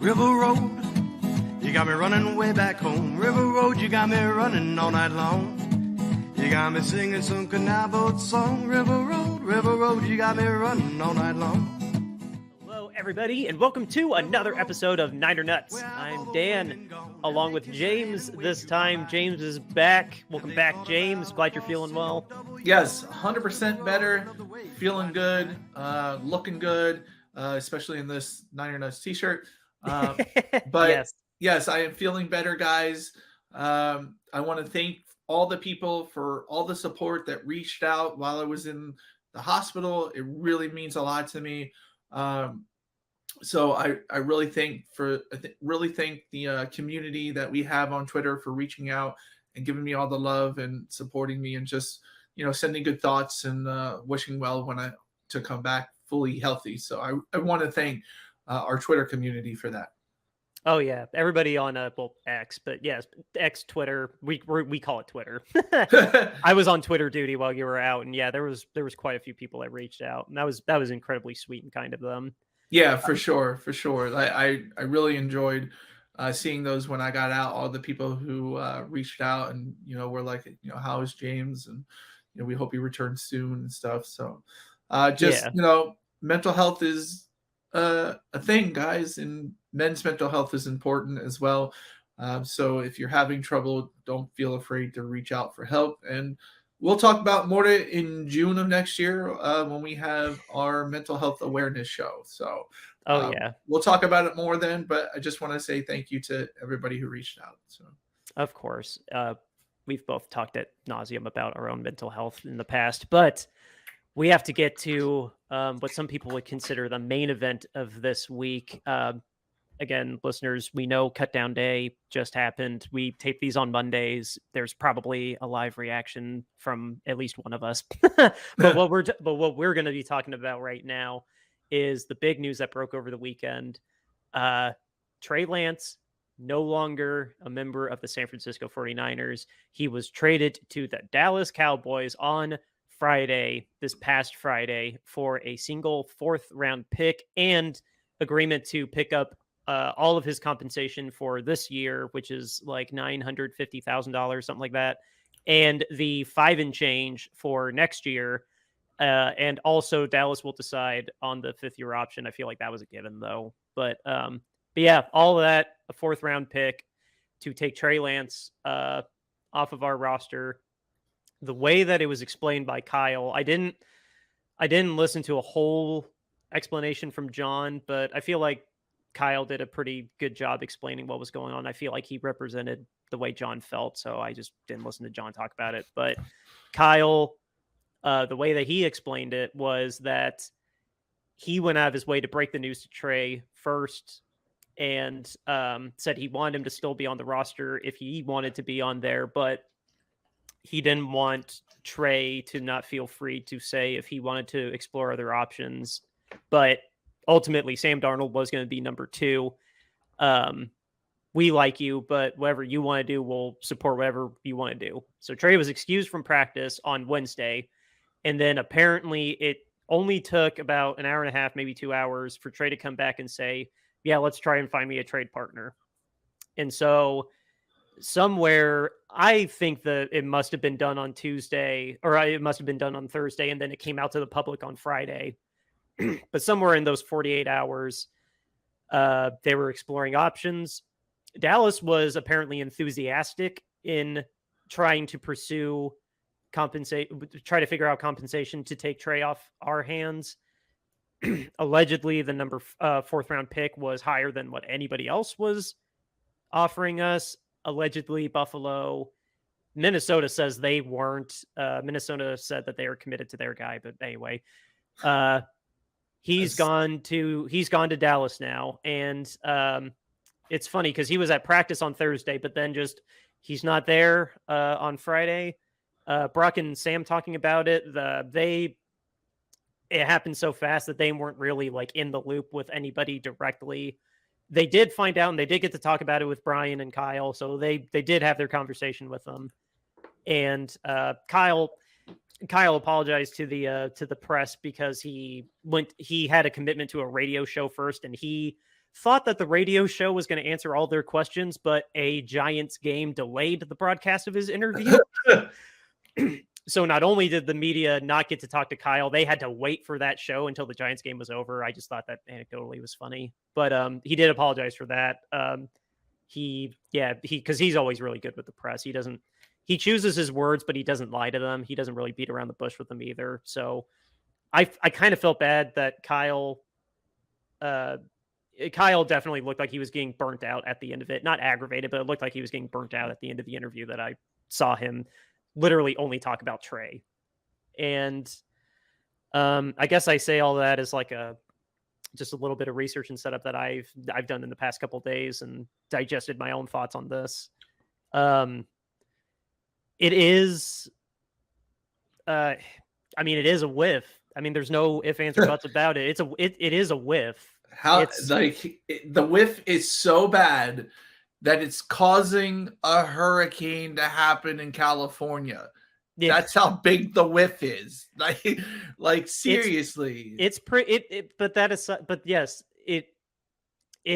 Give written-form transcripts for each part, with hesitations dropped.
River Road, you got me running way back home. River Road, you got me running all night long. You got me singing some canal boat song. River Road, you got me running all night long. Hello, everybody, and welcome to another episode of Niner Nuts. I'm Dan, along with James. This time, James is back. Welcome back, James. Glad you're feeling well. Yes, 100% better, feeling good, looking good, especially in this Niner Nuts t-shirt. But yes, I am feeling better, guys. I want to thank all the people for all the support that reached out while I was in the hospital. It really means a lot to me. So I really thank the community that we have on Twitter for reaching out and giving me all the love and supporting me and just, sending good thoughts and wishing well to come back fully healthy. So I want to thank our Twitter community for that. Oh yeah, everybody on X, but yes, X Twitter. We call it Twitter. I was on Twitter duty while you were out, and yeah, there was quite a few people that reached out, and that was incredibly sweet and kind of them. Yeah, for sure. I really enjoyed seeing those when I got out. All the people who reached out and were like, how is James, and we hope he returns soon and stuff. So mental health is a thing, guys, and men's mental health is important as well. So if you're having trouble, don't feel afraid to reach out for help. And we'll talk about more in June of next year when we have our mental health awareness show. So we'll talk about it more then. But I just want to say thank you to everybody who reached out. So of course, we've both talked at nauseum about our own mental health in the past, but we have to get to what some people would consider the main event of this week. Again, listeners, we know Cut Down Day just happened. We tape these on Mondays. There's probably a live reaction from at least one of us. But what we're going to be talking about right now is the big news that broke over the weekend. Trey Lance, no longer a member of the San Francisco 49ers. He was traded to the Dallas Cowboys on this past Friday, for a single 4th-round pick and agreement to pick up all of his compensation for this year, which is like $950,000, something like that, and the 5 and change for next year. And also Dallas will decide on the 5th-year option. I feel like that was a given though. But yeah, all of that, a 4th-round pick to take Trey Lance off of our roster. The way that it was explained by Kyle, I didn't listen to a whole explanation from John, but I feel like Kyle did a pretty good job explaining what was going on. I feel like he represented the way John felt, so I just didn't listen to John talk about it. But Kyle, the way that he explained it was that he went out of his way to break the news to Trey first and said he wanted him to still be on the roster if he wanted to be on there, but he didn't want Trey to not feel free to say if he wanted to explore other options. But ultimately, Sam Darnold was going to be number 2. We like you, but whatever you want to do, we'll support whatever you want to do. So Trey was excused from practice on Wednesday. And then apparently it only took about an hour and a half, maybe 2 hours for Trey to come back and say, yeah, let's try and find me a trade partner. And so somewhere, I think that it must have been done on Tuesday, or it must have been done on Thursday, and then it came out to the public on Friday. But somewhere in those 48 hours, they were exploring options. Dallas was apparently enthusiastic in trying to try to figure out compensation to take Trey off our hands. Allegedly, the number 4th-round pick was higher than what anybody else was offering us. Allegedly, Minnesota says they weren't. Minnesota said that they were committed to their guy, but anyway, he's gone to Dallas now, and it's funny because he was at practice on Thursday, but then he's not there on Friday. Brock and Sam talking about it. It happened so fast that they weren't really like in the loop with anybody directly. They did find out, and they did get to talk about it with Brian and Kyle. So they did have their conversation with them. And Kyle apologized to the press because he had a commitment to a radio show first, and he thought that the radio show was going to answer all their questions, but a Giants game delayed the broadcast of his interview. So not only did the media not get to talk to Kyle, they had to wait for that show until the Giants game was over. I just thought that anecdotally was funny, but he did apologize for that. Because he's always really good with the press. He chooses his words, but he doesn't lie to them. He doesn't really beat around the bush with them either. So I kind of felt bad that Kyle definitely looked like he was getting burnt out at the end of it. Not aggravated, but it looked like he was getting burnt out at the end of the interview that I saw him literally only talk about Trey. And I guess I say all that as like just a little bit of research and setup that I've done in the past couple of days and digested my own thoughts on this. It is, it is a whiff. I mean, there's no if, ands, or buts about it. It is a whiff. The whiff is so bad that it's causing a hurricane to happen in California. Yeah. That's how big the whiff is. Like seriously. But yes, it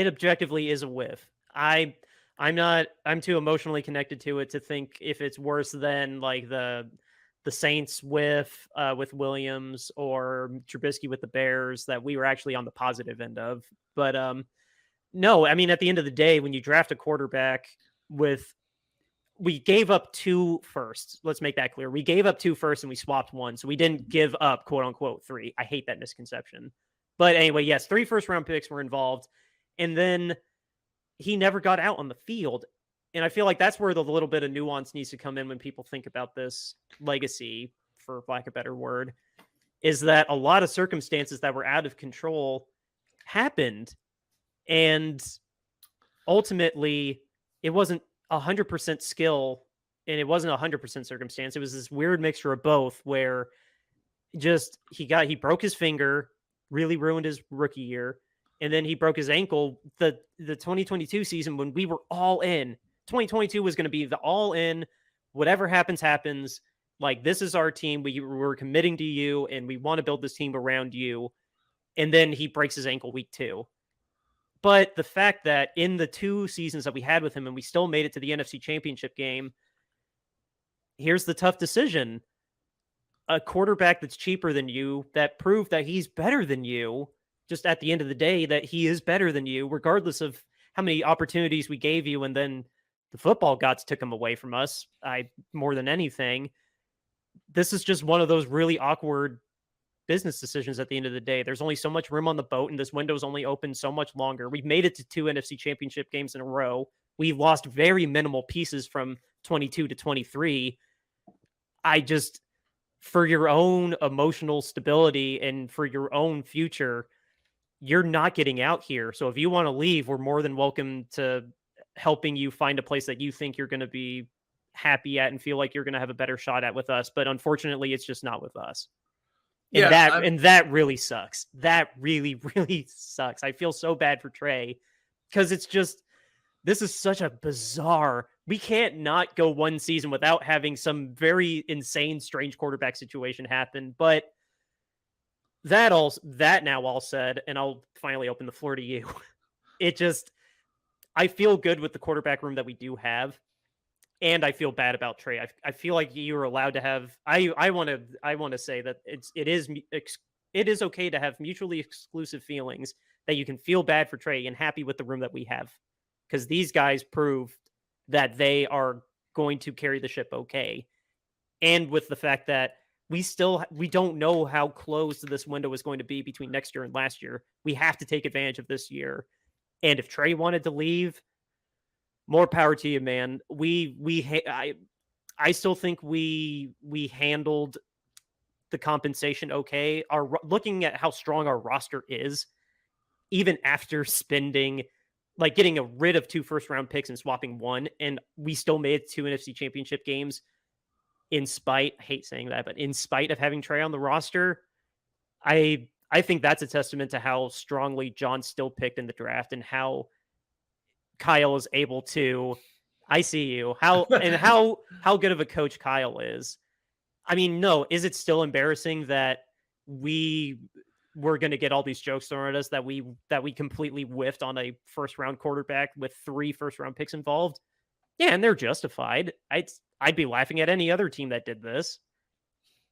objectively is a whiff. I'm too emotionally connected to it to think if it's worse than like the Saints whiff with Williams or Trubisky with the Bears that we were actually on the positive end of. But no, I mean, at the end of the day, when you draft a quarterback we gave up 2 firsts. Let's make that clear. We gave up 2 firsts and we swapped 1. So we didn't give up quote unquote 3. I hate that misconception. But anyway, yes, 3 first-round picks were involved. And then he never got out on the field. And I feel like that's where the little bit of nuance needs to come in when people think about this legacy, for lack of a better word, is that a lot of circumstances that were out of control happened. And ultimately, it wasn't 100% skill and it wasn't 100% circumstance. It was this weird mixture of both where just he broke his finger, really ruined his rookie year. And then he broke his ankle the 2022 season when we were all in. 2022 was going to be the all in, whatever happens. Like, this is our team. We're committing to you and we want to build this team around you. And then he breaks his ankle week 2. But the fact that in the 2 seasons that we had with him and we still made it to the NFC Championship game, here's the tough decision. A quarterback that's cheaper than you, that proved that he's better than you, just at the end of the day, that he is better than you, regardless of how many opportunities we gave you and then the football gods took him away from us, more than anything. This is just one of those really awkward business decisions at the end of the day. There's only so much room on the boat, and this window's only open so much longer. We've made it to 2 NFC Championship games in a row. We've lost very minimal pieces from 22 to 23. For your own emotional stability and for your own future, you're not getting out here. So if you want to leave, we're more than welcome to helping you find a place that you think you're going to be happy at and feel like you're going to have a better shot at with us. But unfortunately, it's just not with us. And that really sucks. That really, really sucks. I feel so bad for Trey because this is such a bizarre, we can't not go one season without having some very insane, strange quarterback situation happen. But that now all said, and I'll finally open the floor to you. I feel good with the quarterback room that we do have. And I feel bad about Trey. I feel like you are allowed to have. I want to say that it is okay to have mutually exclusive feelings that you can feel bad for Trey and happy with the room that we have, because these guys proved that they are going to carry the ship okay. And with the fact that we don't know how close this window is going to be between next year and last year, we have to take advantage of this year. And if Trey wanted to leave, more power to you, man. I still think we handled the compensation okay. Looking at how strong our roster is, even after spending, like getting rid of 2 first-round picks and swapping 1, and we still made 2 NFC Championship games in spite, I hate saying that, but in spite of having Trey on the roster. I think that's a testament to how strongly John still picked in the draft and how Kyle is able to, I see you, how good of a coach Kyle is. I mean, no, is it still embarrassing that we we're going to get all these jokes thrown at us that we completely whiffed on a first round quarterback with 3 first round picks involved. Yeah, and they're justified. I'd be laughing at any other team that did this.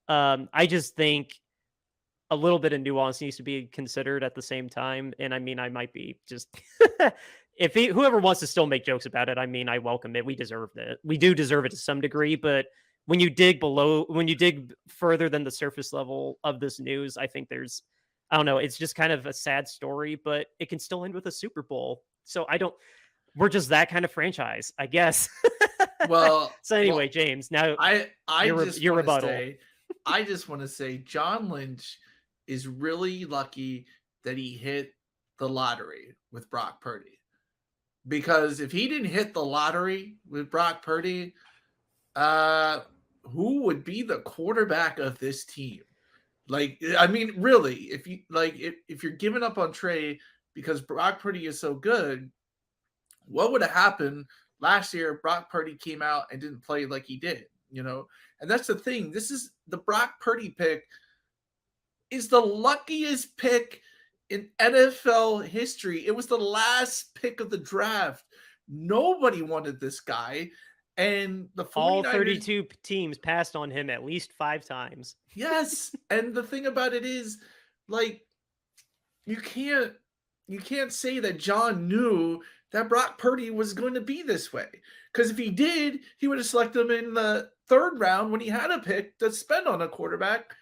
I just think a little bit of nuance needs to be considered at the same time. And I mean, I might be just whoever wants to still make jokes about it, I mean, I welcome it. We deserve it. We do deserve it to some degree, but when you dig further than the surface level of this news, I think I don't know, it's just kind of a sad story, but it can still end with a Super Bowl. So we're just that kind of franchise, I guess. Well, so anyway, James, now your rebuttal. I just want to say John Lynch is really lucky that he hit the lottery with Brock Purdy. Because if he didn't hit the lottery with Brock Purdy, who would be the quarterback of this team? Like, I mean, really, if you're giving up on Trey because Brock Purdy is so good, what would have happened last year? Brock Purdy came out and didn't play like he did, and that's the thing. This is the Brock Purdy pick is the luckiest pick in NFL history. It was the last pick of the draft. Nobody wanted this guy. And all 32 teams passed on him at least 5 times. Yes. And the thing about it is, like, you can't say that John knew that Brock Purdy was going to be this way. Because if he did, he would have selected him in the 3rd round when he had a pick to spend on a quarterback.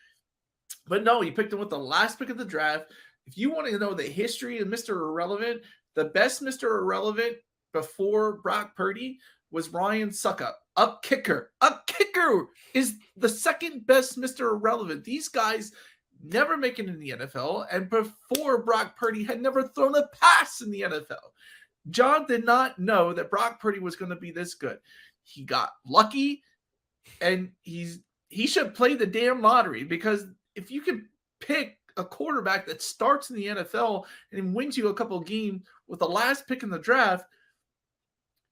But no, he picked him with the last pick of the draft. If you want to know the history of Mr. Irrelevant, the best Mr. Irrelevant before Brock Purdy was Ryan Suckup, a kicker. A kicker is the second best Mr. Irrelevant. These guys never make it in the NFL, and before Brock Purdy had never thrown a pass in the NFL. John did not know that Brock Purdy was going to be this good. He got lucky, and he should play the damn lottery, because if you can pick a quarterback that starts in the NFL and wins you a couple of games with the last pick in the draft,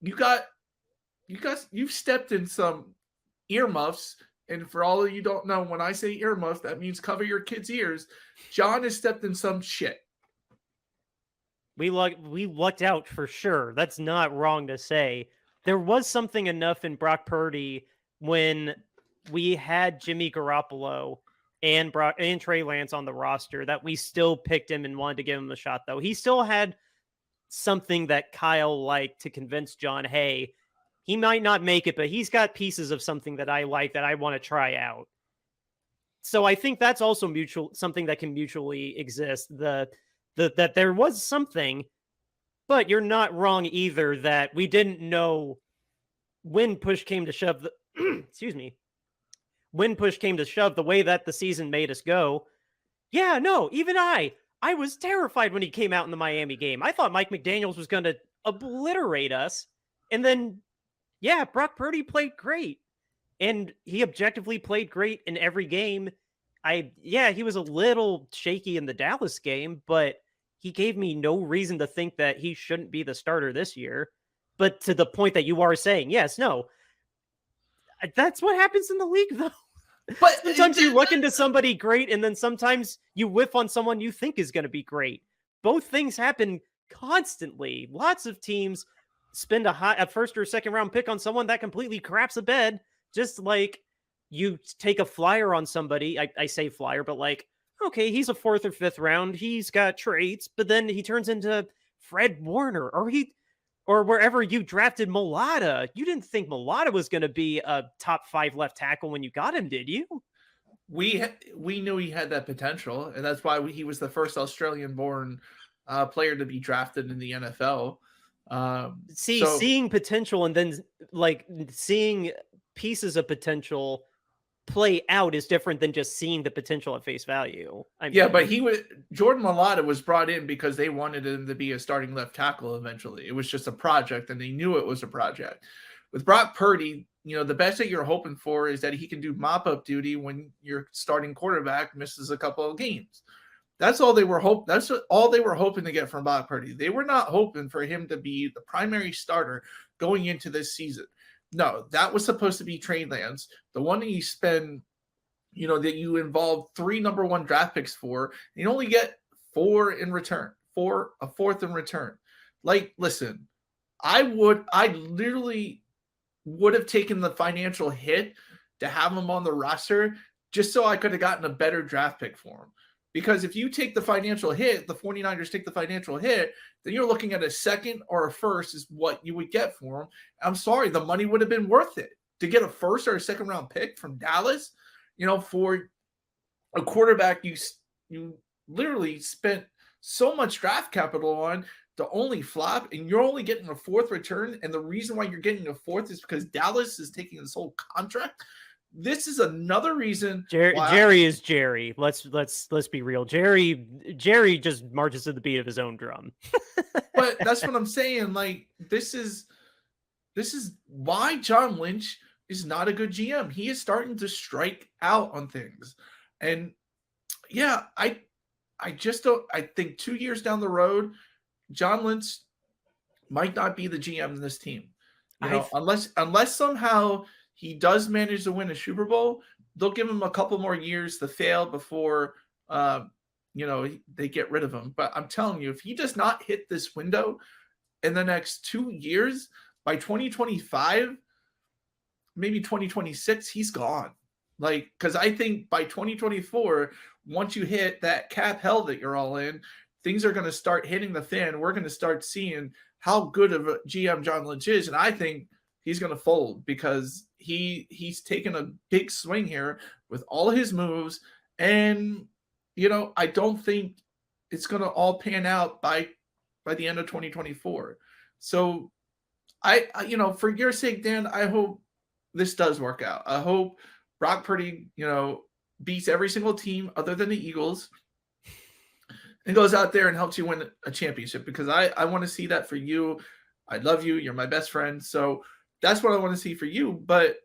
you've stepped in some earmuffs. And for all of you don't know, when I say earmuffs, that means cover your kids' ears. John has stepped in some shit. We lucked out for sure. That's not wrong to say. There was something enough in Brock Purdy when we had Jimmy Garoppolo and Trey Lance on the roster that we still picked him and wanted to give him a shot, though. He still had something that Kyle liked to convince John, hey, he might not make it, but he's got pieces of something that I like that I want to try out. So I think that's also something that can mutually exist. That there was something, but you're not wrong either that we didn't know when push came to shove. Excuse me. When push came to shove, the way that the season made us go. Yeah, no, even I was terrified when he came out in the Miami game. I thought Mike McDaniels was going to obliterate us. And then, yeah, Brock Purdy played great. And he objectively played great in every game. He was a little shaky in the Dallas game, but he gave me no reason to think that he shouldn't be the starter this year. But to the point that you are saying, yes, no, that's what happens in the league, though. But sometimes you look into somebody great, and then sometimes you whiff on someone you think is going to be great. Both things happen constantly. Lots of teams spend a first or second round pick on someone that completely craps a bed, just like you take a flyer on somebody. I say flyer, but like, okay, he's a 4th or 5th round. He's got traits, but then he turns into Fred Warner, or wherever you drafted Mulata. You didn't think Mulata was going to be a top 5 left tackle when you got him, did you? We knew he had that potential, and that's why he was the first Australian-born player to be drafted in the NFL. Seeing potential and then like seeing pieces of potential play out is different than just seeing the potential at face value. But Jordan Mailata was brought in because they wanted him to be a starting left tackle eventually. It was just a project, and they knew it was a project. With Brock Purdy, the best that you're hoping for is that he can do mop-up duty when your starting quarterback misses a couple of games. That's all they were all they were hoping to get from Brock Purdy. They were not hoping for him to be the primary starter going into this season. No, that was supposed to be Trey Lance, the one that you spend that you involve 3 number 1 draft picks for, and you only get 4 in return, a fourth in return. Like, listen, I literally would have taken the financial hit to have him on the roster just so I could have gotten a better draft pick for him. Because if you take the financial hit, the 49ers take the financial hit, then you're looking at a second or a first is what you would get for him. I'm sorry, the money would have been worth it to get a first or a second round pick from Dallas, for a quarterback you literally spent so much draft capital on to only flop, and you're only getting a fourth return. And the reason why you're getting a fourth is because Dallas is taking this whole contract. This is another reason. Jerry is Jerry. Let's be real. Jerry just marches to the beat of his own drum. But that's what I'm saying. Like, this is why John Lynch is not a good GM. He is starting to strike out on things. And yeah, I just don't. I think 2 years down the road, John Lynch might not be the GM in this team. Unless somehow he does manage to win a Super Bowl, they'll give him a couple more years to fail before they get rid of him. But I'm telling you, if he does not hit this window in the next 2 years, by 2025, maybe 2026, he's gone. Like, because I think by 2024, once you hit that cap hell that you're all in, things are going to start hitting the fan. We're going to start seeing how good of a GM John Lynch is. And I think he's going to fold because he's taken a big swing here with all his moves. And, I don't think it's going to all pan out by the end of 2024. So I for your sake, Dan, I hope this does work out. I hope Brock Purdy, beats every single team other than the Eagles and goes out there and helps you win a championship, because I want to see that for you. I love you. You're my best friend. So that's what I want to see for you. But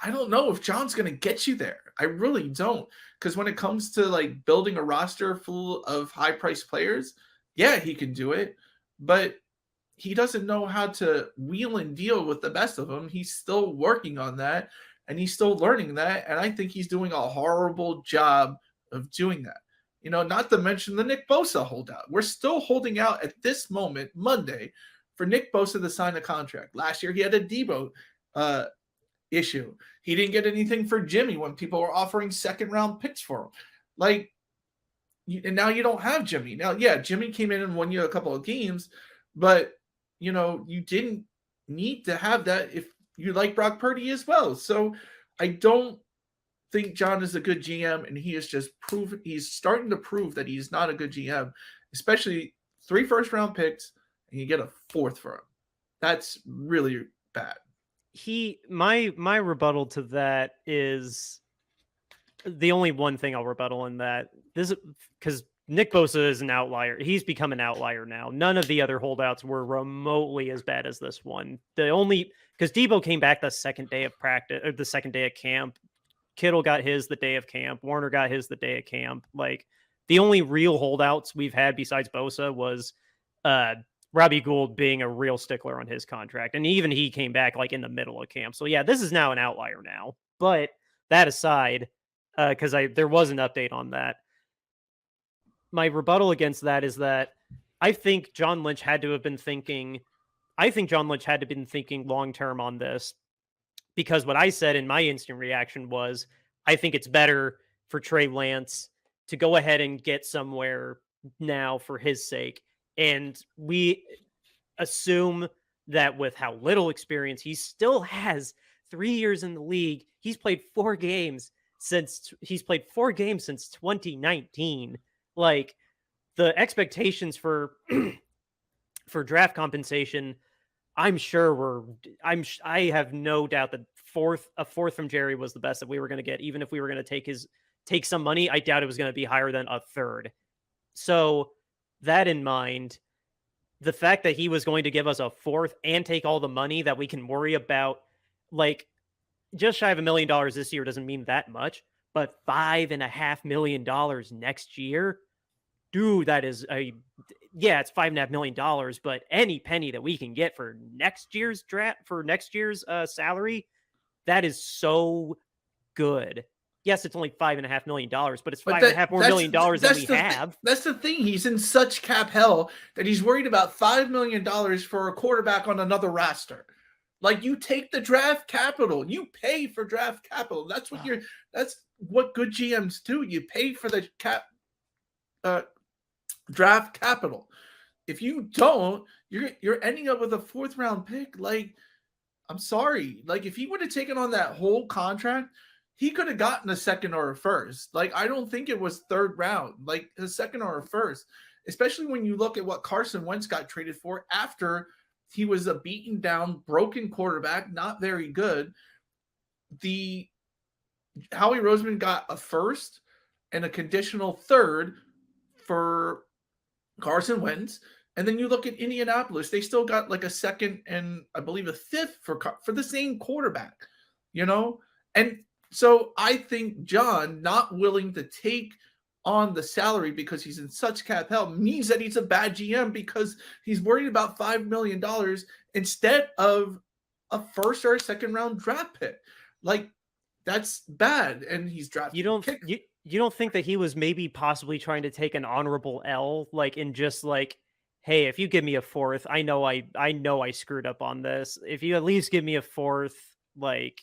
I don't know if John's going to get you there. I really don't. Because when it comes to like building a roster full of high priced players, yeah, he can do it. But he doesn't know how to wheel and deal with the best of them. He's still working on that, and he's still learning that. And I think he's doing a horrible job of doing that. Not to mention the Nick Bosa holdout. We're still holding out at this moment, Monday, for Nick Bosa to sign a contract. Last year, he had a Debo issue. He didn't get anything for Jimmy when people were offering second-round picks for him. Like, and now you don't have Jimmy. Now, yeah, Jimmy came in and won you a couple of games, but, you didn't need to have that if you like Brock Purdy as well. So I don't think John is a good GM, and he's starting to prove that he's not a good GM, especially 3 first-round picks, and you get a fourth for him. That's really bad. My rebuttal to that is the only one thing I'll rebuttal in that this, because Nick Bosa is an outlier. He's become an outlier now. None of the other holdouts were remotely as bad as this one. Because Debo came back the second day of practice, or the second day of camp. Kittle got his the day of camp. Warner got his the day of camp. Like, the only real holdouts we've had besides Bosa was Robbie Gould being a real stickler on his contract. And even he came back like in the middle of camp. So yeah, this is now an outlier now. But that aside, because there was an update on that, my rebuttal against that is that I think John Lynch had to have been thinking long-term on this, because what I said in my instant reaction was, I think it's better for Trey Lance to go ahead and get somewhere now for his sake. And we assume that with how little experience, he still has 3 years in the league. He's played 4 games since 2019. Like, the expectations for draft compensation, I have no doubt that a fourth from Jerry was the best that we were going to get. Even if we were going to take some money, I doubt it was going to be higher than a third. So that in mind, the fact that he was going to give us a fourth and take all the money that we can worry about, like, just shy of $1 million this year doesn't mean that much, but $5.5 million next year, dude, that is it's $5.5 million, but any penny that we can get for next year's salary, that is so good. yes, it's only $5.5 million, but it's $5.5 more million than we have. That's the thing. He's in such cap hell that he's worried about $5 million for a quarterback on another roster. Like, you take the draft capital, you pay for draft capital. That's what good GMs do. You pay for the draft capital. If you don't, you're ending up with a 4th round pick. Like, I'm sorry. Like, if he would have taken on that whole contract, he could have gotten a 2nd or a 1st. Like, I don't think it was 3rd round, like a 2nd or a 1st, especially when you look at what Carson Wentz got traded for after he was a beaten down, broken quarterback, not very good. Howie Roseman got a 1st and a conditional 3rd for Carson Wentz. And then you look at Indianapolis, they still got like a 2nd and I believe a 5th for the same quarterback, And so I think John not willing to take on the salary because he's in such cap hell means that he's a bad GM because he's worried about $5 million instead of a 1st or a 2nd round draft pick. Like, that's bad. And he's drafted. You don't think that he was maybe possibly trying to take an honorable L, like, in just like, hey, if you give me a 4th, I know I screwed up on this. If you at least give me a 4th, like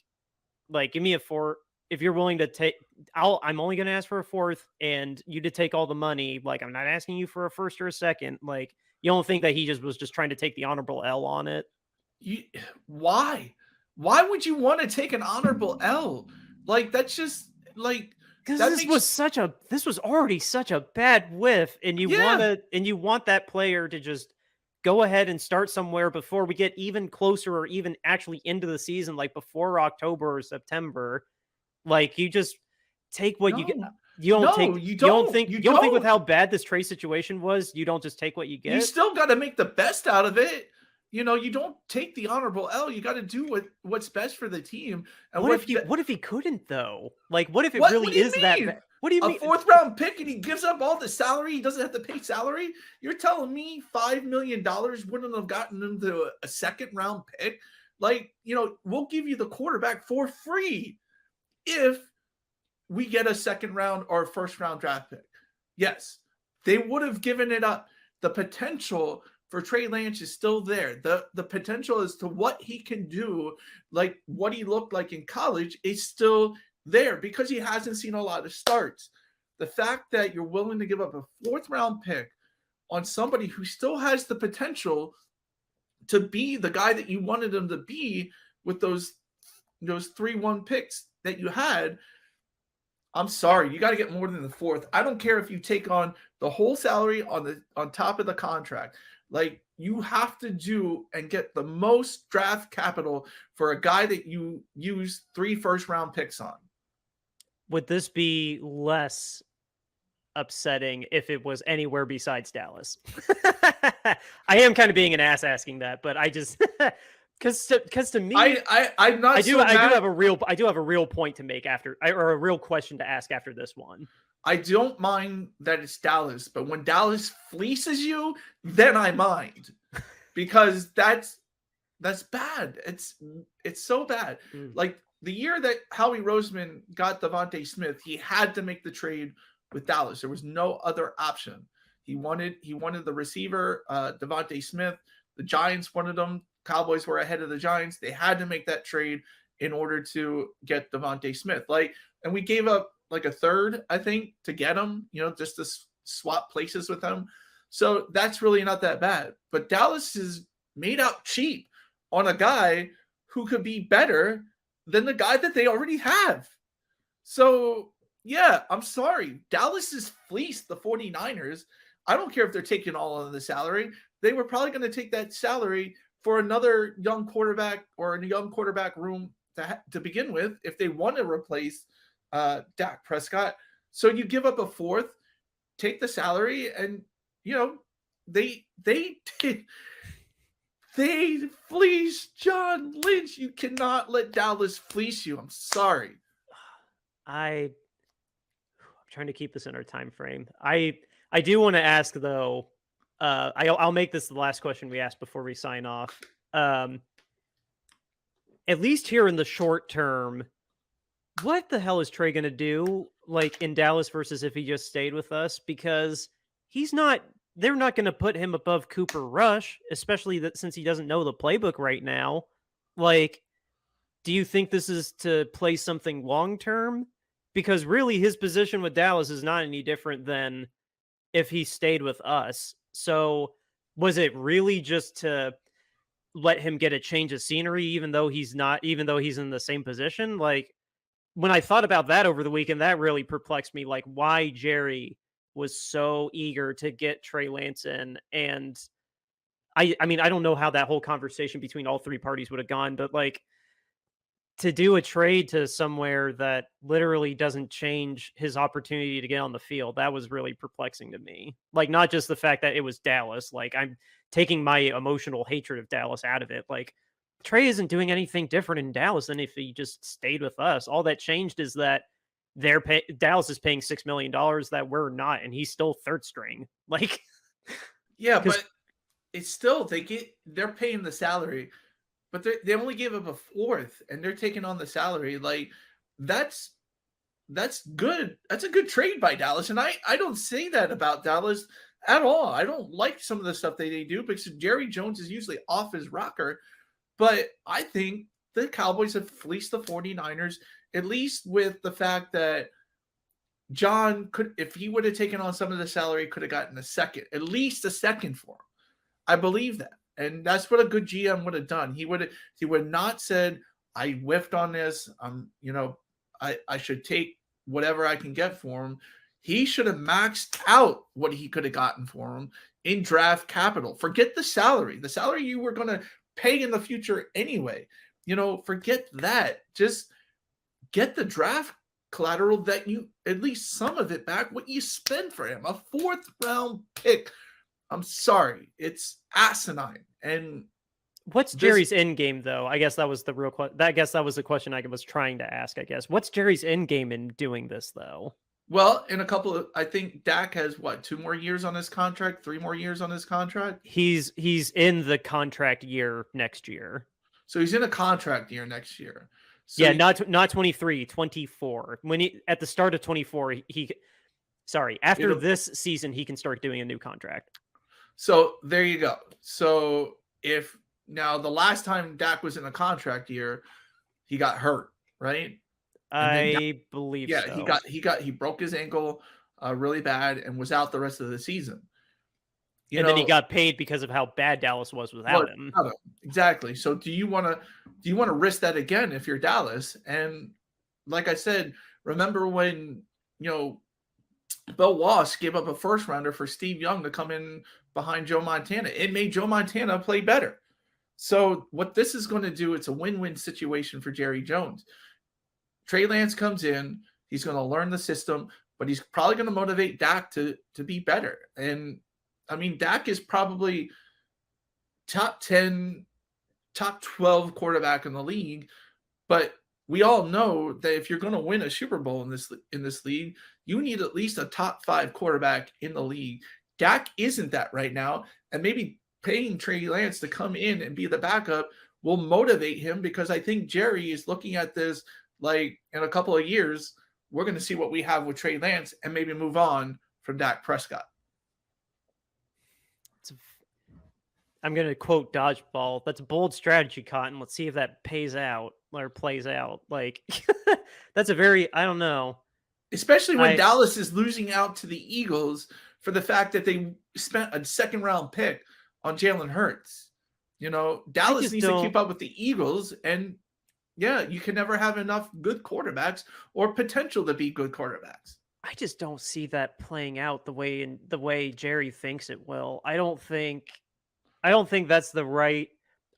give me a 4. If you're willing to take, I'm only going to ask for a 4th, and you to take all the money. Like, I'm not asking you for a 1st or a 2nd. Like, you don't think that he was just trying to take the honorable L on it? Why? Why would you want to take an honorable L? Like, that's just like. Because this was already such a bad whiff, and you want that player to just go ahead and start somewhere before we get even closer or even actually into the season, like before October or September. Like, you just take what you get. You don't think with how bad this trade situation was, you don't just take what you get. You still got to make the best out of it. You don't take the honorable L. You got to do what's best for the team. And what if he couldn't though? Like, what if it really is that bad? What do you mean? A 4th round pick and he gives up all the salary? He doesn't have to pay salary? You're telling me $5 million wouldn't have gotten him to a 2nd round pick? Like, we'll give you the quarterback for free if we get a 2nd round or a 1st round draft pick. Yes, they would have given it up. The potential for Trey Lance is still there. The potential as to what he can do, like what he looked like in college, is still there because he hasn't seen a lot of starts. The fact that you're willing to give up a 4th round pick on somebody who still has the potential to be the guy that you wanted him to be with those 3-1 picks that you had, I'm sorry, you got to get more than the 4th. I don't care if you take on the whole salary on top of the contract. Like, you have to do and get the most draft capital for a guy that you use 3 first-round picks on. Would this be less upsetting if it was anywhere besides Dallas? I am kind of being an ass asking that, but I just because to me, I'm not. I do have a real point to make or a real question to ask after this one. I don't mind that it's Dallas, but when Dallas fleeces you, then I mind, because that's bad. It's so bad. Like, the year that Howie Roseman got Devontae Smith, he had to make the trade with Dallas. There was no other option. He wanted the receiver, Devontae Smith. The Giants wanted him. Cowboys were ahead of the Giants. They had to make that trade in order to get Devontae Smith. And we gave up like a 3rd, I think, to get him, just to swap places with him. So that's really not that bad. But Dallas is made out cheap on a guy who could be better than the guy that they already have. So, yeah, I'm sorry. Dallas has fleeced the 49ers. I don't care if they're taking all of the salary. They were probably going to take that salary for another young quarterback or a young quarterback room to begin with if they want to replace Dak Prescott. So you give up a 4th, take the salary, and they fleeced John Lynch. You cannot let Dallas fleece you. I'm sorry. I'm trying to keep this in our time frame. I do want to ask though. I'll make this the last question we ask before we sign off. At least here in the short term, what the hell is Trey going to do like in Dallas versus if he just stayed with us? Because they're not going to put him above Cooper Rush, especially that since he doesn't know the playbook right now. Like, do you think this is to play something long term? Because really his position with Dallas is not any different than if he stayed with us. So was it really just to let him get a change of scenery, even though he's in the same position? Like, when I thought about that over the weekend, that really perplexed me. Like, why Jerry was so eager to get Trey Lance in. And I mean, I don't know how that whole conversation between all three parties would have gone, but like, to do a trade to somewhere that literally doesn't change his opportunity to get on the field, that was really perplexing to me. Like, not just the fact that it was Dallas, like, I'm taking my emotional hatred of Dallas out of it. Like, Trey isn't doing anything different in Dallas than if he just stayed with us. All that changed is that Dallas is paying $6 million that we're not, and he's still third string. Like, yeah, but it's still they're paying the salary. But they only gave up a fourth, and they're taking on the salary. Like, that's good. That's a good trade by Dallas. And I don't say that about Dallas at all. I don't like some of the stuff they do because Jerry Jones is usually off his rocker. But I think the Cowboys have fleeced the 49ers, at least with the fact that John could, if he would have taken on some of the salary, could have gotten at least a second for him. I believe that. And that's what a good GM would have done. He would not said, I whiffed on this. I should take whatever I can get for him. He should have maxed out what he could have gotten for him in draft capital. Forget the salary. The salary you were going to pay in the future anyway. Forget that. Just get the draft collateral that you, at least some of it back, what you spend for him. A 4th round pick. I'm sorry, it's asinine. And what's Jerry's end game, though? I guess that was the real question. I guess that was the question I was trying to ask. I guess what's Jerry's end game in doing this, though? Well, I think Dak has 2 more years on his contract, 3 more years on his contract. He's in the contract year next year. So he's in a contract year next year. So yeah, not 23, 24. When he at the start of 24, after this season, he can start doing a new contract. So there you go. So if now the last time Dak was in a contract year, he got hurt, right? I believe so. Yeah, he broke his ankle really bad and was out the rest of the season. Then he got paid because of how bad Dallas was without him. Exactly. So do you want to risk that again if you're Dallas? And like I said, remember when Bill Walsh gave up a 1st rounder for Steve Young to come in behind Joe Montana. It made Joe Montana play better. So what this is going to do, it's a win-win situation for Jerry Jones. Trey Lance comes in, he's going to learn the system, but he's probably going to motivate Dak to be better. And I mean, Dak is probably top 10, top 12 quarterback in the league, but we all know that if you're going to win a Super Bowl in this league, you need at least a top 5 quarterback in the league. Dak isn't that right now, and maybe paying Trey Lance to come in and be the backup will motivate him, because I think Jerry is looking at this like, in a couple of years, we're going to see what we have with Trey Lance and maybe move on from Dak Prescott. I'm going to quote Dodgeball. That's a bold strategy, Cotton. Let's see if that plays out. Like, that's a very, I don't know. Especially when Dallas is losing out to the Eagles for the fact that they spent a 2nd round pick on Jalen Hurts. Dallas needs to keep up with the Eagles, and yeah, you can never have enough good quarterbacks or potential to be good quarterbacks. I just don't see that playing out the way Jerry thinks it will. I don't think that's the right.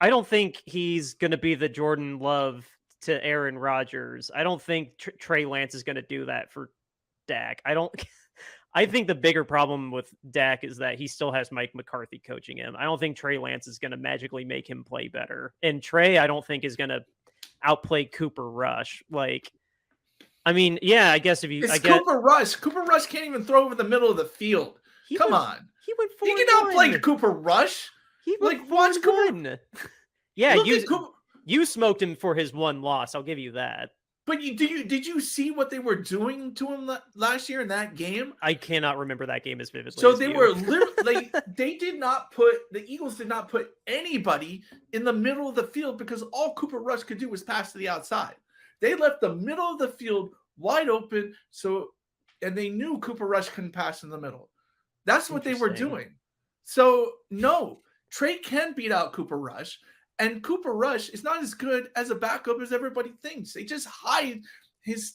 I don't think he's going to be the Jordan Love to Aaron Rodgers. I don't think Trey Lance is going to do that for Dak. I think the bigger problem with Dak is that he still has Mike McCarthy coaching him. I don't think Trey Lance is going to magically make him play better. And Trey, I don't think is going to outplay Cooper Rush. Like, I mean, yeah, I guess Cooper Rush can't even throw over the middle of the field. Come on. He went 4-1. He can outplay Cooper Rush. Watch Cooper. Yeah, you smoked him for his one loss. I'll give you that. But did you see what they were doing to him last year in that game? I cannot remember that game as vividly. So as they you. were literally the Eagles did not put anybody in the middle of the field because all Cooper Rush could do was pass to the outside. They left the middle of the field wide open, and they knew Cooper Rush couldn't pass in the middle. That's what they were doing. So no, Trey can beat out Cooper Rush, and Cooper Rush is not as good as a backup as everybody thinks. They just hide his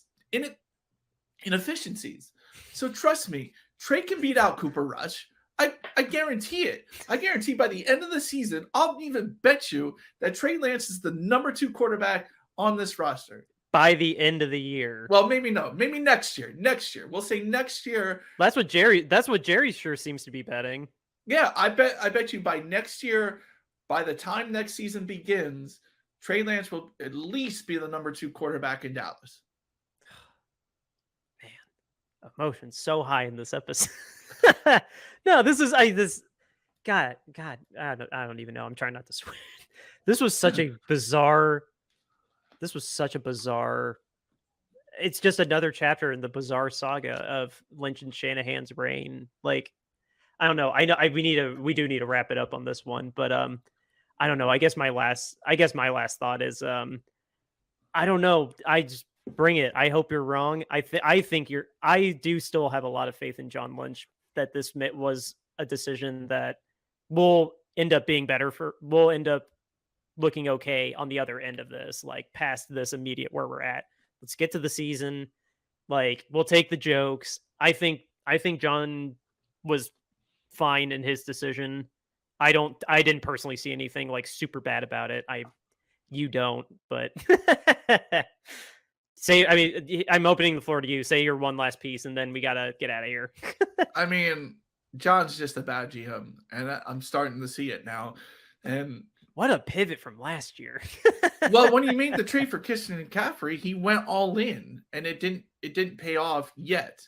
inefficiencies. So trust me, Trey can beat out Cooper Rush. I guarantee it. I guarantee by the end of the season, I'll even bet you that Trey Lance is the number 2 quarterback on this roster. By the end of the year. Well, maybe no. Maybe next year. Next year. We'll say next year. That's what Jerry sure seems to be betting. Yeah, I bet you by next year, by the time next season begins, Trey Lance will at least be the number 2 quarterback in Dallas. Man, emotion's so high in this episode. No, God, I don't even know. I'm trying not to swear. This was such a bizarre. It's just another chapter in the bizarre saga of Lynch and Shanahan's reign. Like, I don't know. We do need to wrap it up on this one, but I don't know. I guess my last thought is I don't know. I just bring it. I hope you're wrong. I do still have a lot of faith in John Lynch that this was a decision that will end up being better we'll end up looking okay on the other end of this, like past this immediate where we're at. Let's get to the season. Like, we'll take the jokes. I think John was fine in his decision. I didn't personally see anything like super bad about it. You don't, but I'm opening the floor to you. Say your one last piece and then we got to get out of here. I mean, John's just a bad GM and I'm starting to see it now. And what a pivot from last year. Well, when he made the trade for Kitchen and Caffrey, he went all in and it didn't pay off yet.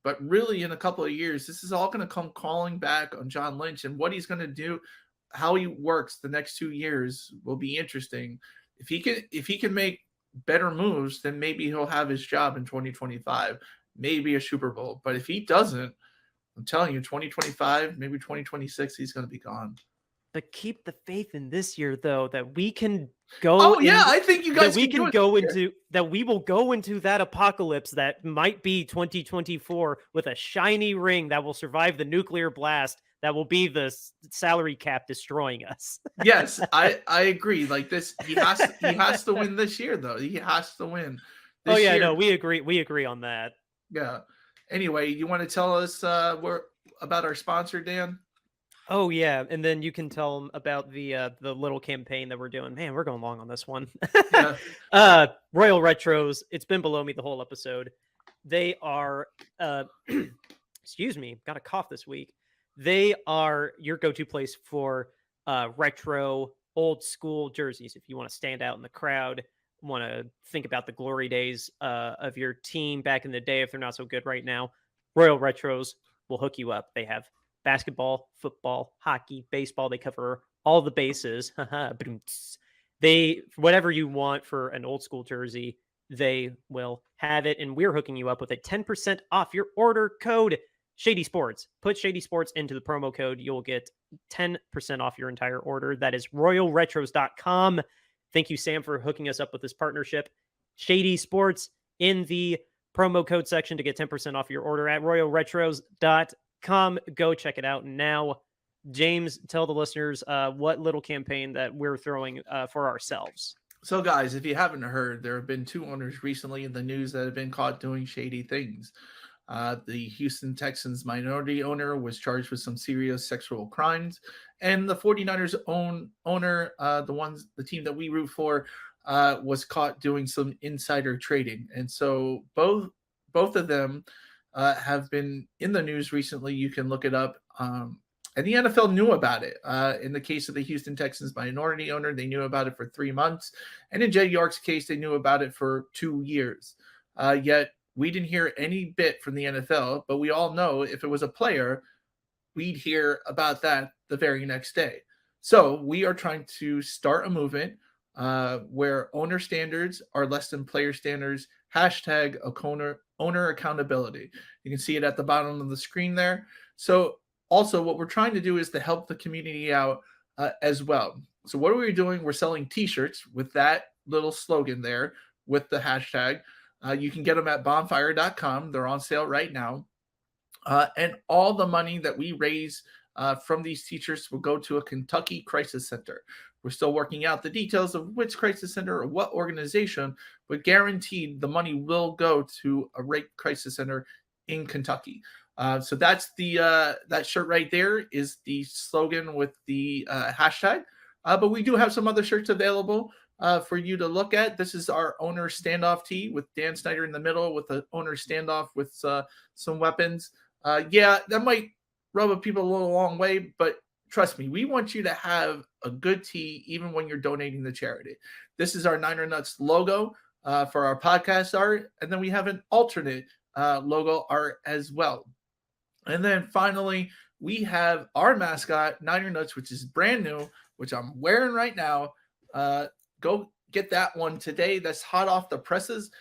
But really, in a couple of years, this is all going to come calling back on John Lynch, and what he's going to do, how he works the next 2 years will be interesting. If he can make better moves, then maybe he'll have his job in 2025, maybe a Super Bowl. But if he doesn't, I'm telling you, 2025, maybe 2026, he's going to be gone. But keep the faith in this year, though, that we can go. Oh yeah, I think you guys that we will go into that apocalypse that might be 2024 with a shiny ring that will survive the nuclear blast. That will be the salary cap destroying us. Yes, I agree. Like this, he has to win this year, though. He has to win. No, we agree. We agree on that. Yeah. Anyway, you want to tell us about our sponsor, Dan? Oh yeah, and then you can tell them about the little campaign that we're doing. Man, we're going long on this one. Yeah. Royal Retros. It's been below me the whole episode. They are, excuse me, got a cough this week. They are your go-to place for retro, old school jerseys. If you want to stand out in the crowd, want to think about the glory days of your team back in the day, if they're not so good right now, Royal Retros will hook you up. They have basketball, football, hockey, baseball. They cover all the bases. Whatever you want for an old school jersey, they will have it. And we're hooking you up with a 10% off your order code, Shady Sports. Put Shady Sports into the promo code. You'll get 10% off your entire order. That is royalretros.com. Thank you, Sam, for hooking us up with this partnership. Shady Sports in the promo code section to get 10% off your order at royalretros.com. Go check it out now. James, tell the listeners what little campaign that we're throwing for ourselves. So guys, if you haven't heard, there have been 2 owners recently in the news that have been caught doing shady things. The Houston Texans minority owner was charged with some serious sexual crimes, and the 49ers owner, the team that we root for, was caught doing some insider trading. And so both of them have been in the news recently. You can look it up. And the NFL knew about it. In the case of the Houston Texans minority owner, they knew about it for 3 months. And in Jed York's case, they knew about it for 2 years. Yet we didn't hear any bit from the NFL, but we all know if it was a player, we'd hear about that the very next day. So we are trying to start a movement where owner standards are less than player standards. Hashtag owner accountability. You can see it at the bottom of the screen there. So also what we're trying to do is to help the community out as well. So what are we doing? We're selling t-shirts with that little slogan there with the hashtag. You can get them at bonfire.com. They're on sale right now. And all the money that we raise from these t-shirts will go to a Kentucky crisis center. We're still working out the details of which crisis center or what organization, but guaranteed the money will go to a rape crisis center in Kentucky. So that's the that shirt right there is the slogan with the hashtag. But we do have some other shirts available for you to look at. This is our owner standoff tee with Dan Snyder in the middle with the owner standoff with some weapons. Yeah, that might rub people a little long way, but trust me, we want you to have a good tee even when you're donating to charity. This is our Niner Nuts logo for our podcast art, and then we have an alternate logo art as well. And then finally, we have our mascot, Niner Nuts, which is brand new, which I'm wearing right now. Go get that one today. That's hot off the presses.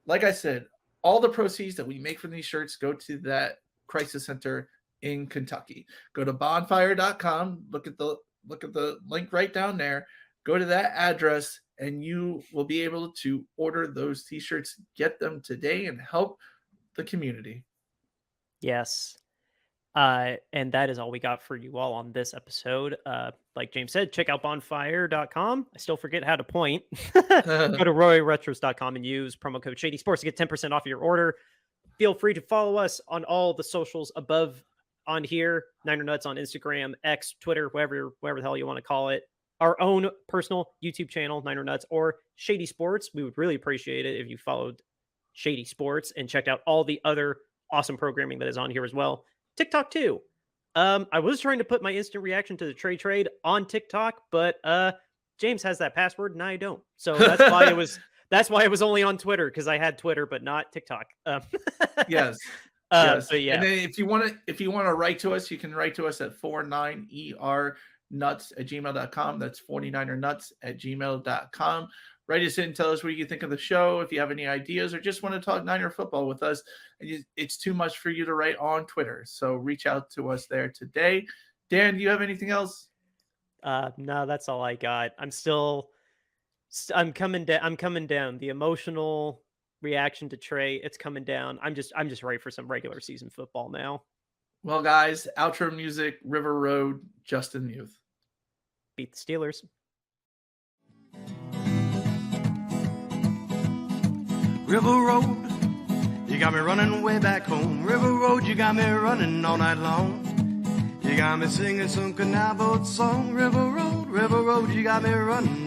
Like I said, all the proceeds that we make from these shirts go to that crisis center in Kentucky. Go to bonfire.com, look at the link right down there, go to that address, and you will be able to order those t-shirts, get them today, and help the community. Yes. And that is all we got for you all on this episode. Like James said, check out bonfire.com. I still forget how to point. Go to royretros.com and use promo code Shady Sports to get 10% off your order. Feel free to follow us on all the socials above on here. Niner Nuts on Instagram, X, Twitter, whatever the hell you want to call it. Our own personal YouTube channel, Niner Nuts, or Shady Sports. We would really appreciate it if you followed Shady Sports and checked out all the other awesome programming that is on here as well. TikTok too. I was trying to put my instant reaction to the Trey trade on TikTok, but James has that password and I don't. So that's why it was. That's why it was only on Twitter, because I had Twitter but not TikTok. Yes. Yes. But yeah. And then if you want to write to us, you can write to us at 49ernuts@gmail.com. That's 49ernuts@gmail.com. Write us in, tell us what you think of the show. If you have any ideas or just want to talk Niner football with us, it's too much for you to write on Twitter. So reach out to us there today. Dan, do you have anything else? No, that's all I got. I'm coming down. The emotional reaction to Trey, it's coming down. I'm just ready for some regular season football now. Well, guys, outro music, River Road, Justin Muth. Beat the Steelers. River Road, you got me running way back home. River Road, you got me running all night long. You got me singing some canal boat song. River Road, you got me running